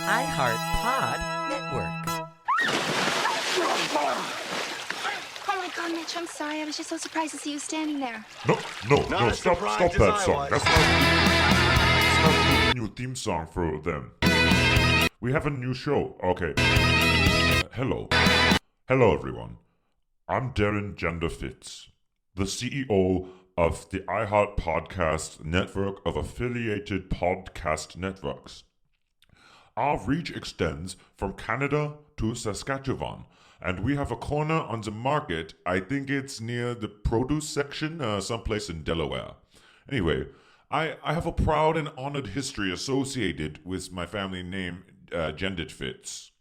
iHeartPod Network. Oh my God, Mitch, I'm sorry. I was just so surprised to see you standing there. No, stop that song. That's not the new theme song for them. We have a new show. Okay. Hello, everyone. I'm Daren Janderfritz, the CEO of the iHeartPodcast network of affiliated podcast networks. Our reach extends from Canada to Saskatchewan, and we have a corner on the market. I think it's near the produce section, someplace in Delaware. Anyway, I have a proud and honored history associated with my family name, Janderfritz.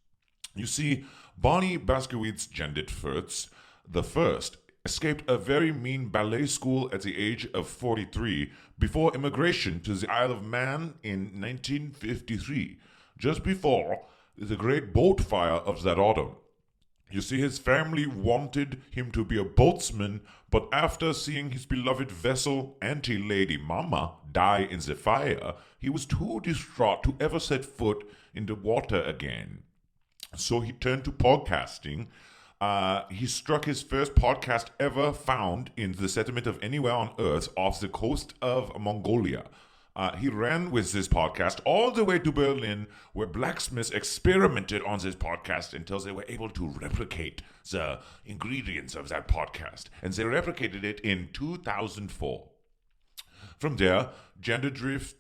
You see, Bonnie Baskerville's Janderfritz the first escaped a very mean ballet school at the age of 43 before immigration to the Isle of Man in 1953, just before the great boat fire of that autumn. You see, his family wanted him to be a boatsman, but after seeing his beloved vessel, Auntie-Lady Mama, die in the fire, he was too distraught to ever set foot in the water again. So he turned to podcasting. He struck his first podcast ever found in the settlement of anywhere on Earth off the coast of Mongolia. He ran with this podcast all the way to Berlin, where blacksmiths experimented on this podcast until they were able to replicate the ingredients of that podcast. And they replicated it in 2004. From there, Janderfritz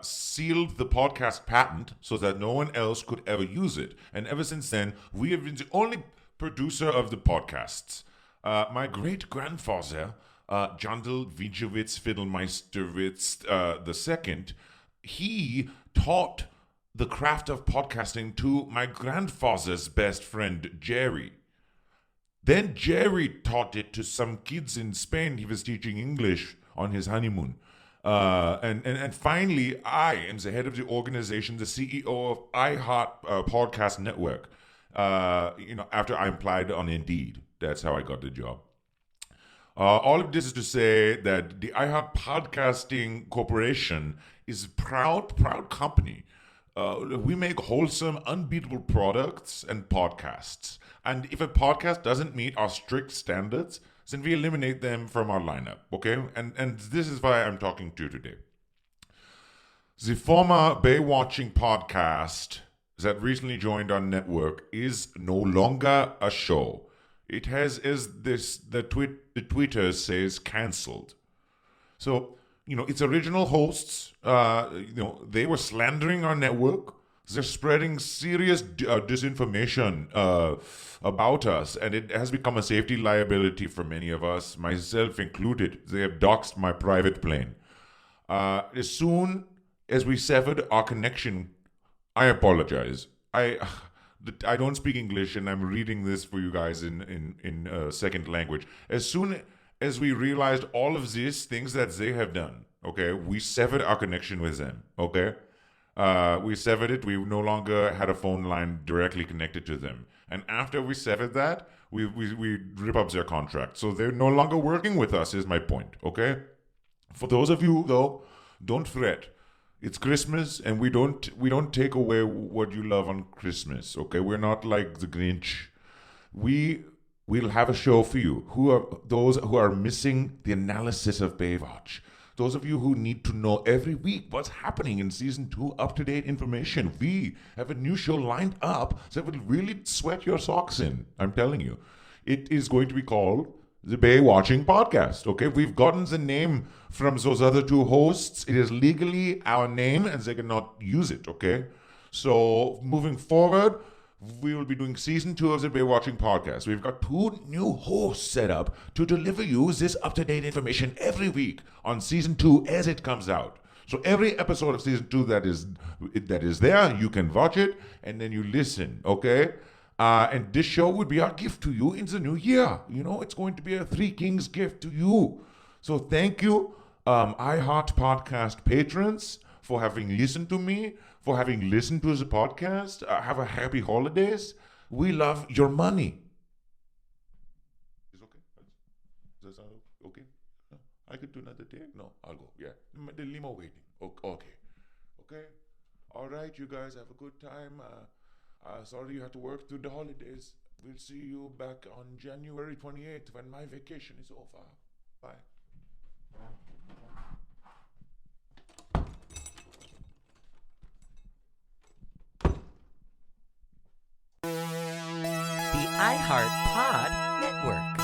sealed the podcast patent so that no one else could ever use it. And ever since then, we have been the only producer of the podcasts. My great-grandfather, Jandl Vijewitz Fiddlemeisterwitz II, he taught the craft of podcasting to my grandfather's best friend, Jerry. Then Jerry taught it to some kids in Spain. He was teaching English on his honeymoon. And finally, I am the head of the organization, the CEO of iHeart Podcast Network. After I applied on Indeed. That's how I got the job. All of this is to say that the iHeart Podcasting Corporation is a proud company. We make wholesome, unbeatable products and podcasts. And if a podcast doesn't meet our strict standards, then we eliminate them from our lineup, okay? And this is why I'm talking to you today. The former Baywatching podcast that recently joined our network is no longer a show. It has, the Twitter says, cancelled. So, its original hosts, they were slandering our network. They're spreading serious disinformation about us, and it has become a safety liability for many of us, myself included. They have doxed my private plane. As soon as we severed our connection, I apologize. I don't speak English, and I'm reading this for you guys in second language. As soon as we realized all of these things that they have done, okay, we severed our connection with them, okay? We severed it. We no longer had a phone line directly connected to them. And after we severed that, we rip up their contract. So they're no longer working with us, is my point, okay? For those of you, though, don't fret. It's Christmas, and we don't take away what you love on Christmas, okay? We're not like the Grinch. We'll have a show for you. Who are those who are missing the analysis of Baywatch? Those of you who need to know every week what's happening in season 2, up-to-date information. We have a new show lined up that will really sweat your socks in. I'm telling you. It is going to be called the Baywatching Podcast, okay? We've gotten the name from those other two hosts. It is legally our name, and they cannot use it, okay? So, moving forward, we will be doing season 2 of the Baywatching Podcast. We've got 2 new hosts set up to deliver you this up-to-date information every week on season 2 as it comes out. So every episode of season 2 that is there, you can watch it, and then you listen, okay? And this show would be our gift to you in the new year. It's going to be a Three Kings gift to you. So thank you, iHeart Podcast patrons, for having listened to me, for having listened to the podcast. Have a happy holidays. We love your money. Is okay? Does that sound okay? I could do another day? No, I'll go. Yeah. The limo waiting. Okay. All right, you guys have a good time. Sorry you had to work through the holidays. We'll see you back on January 28th when my vacation is over. Bye. The iHeartPod Network.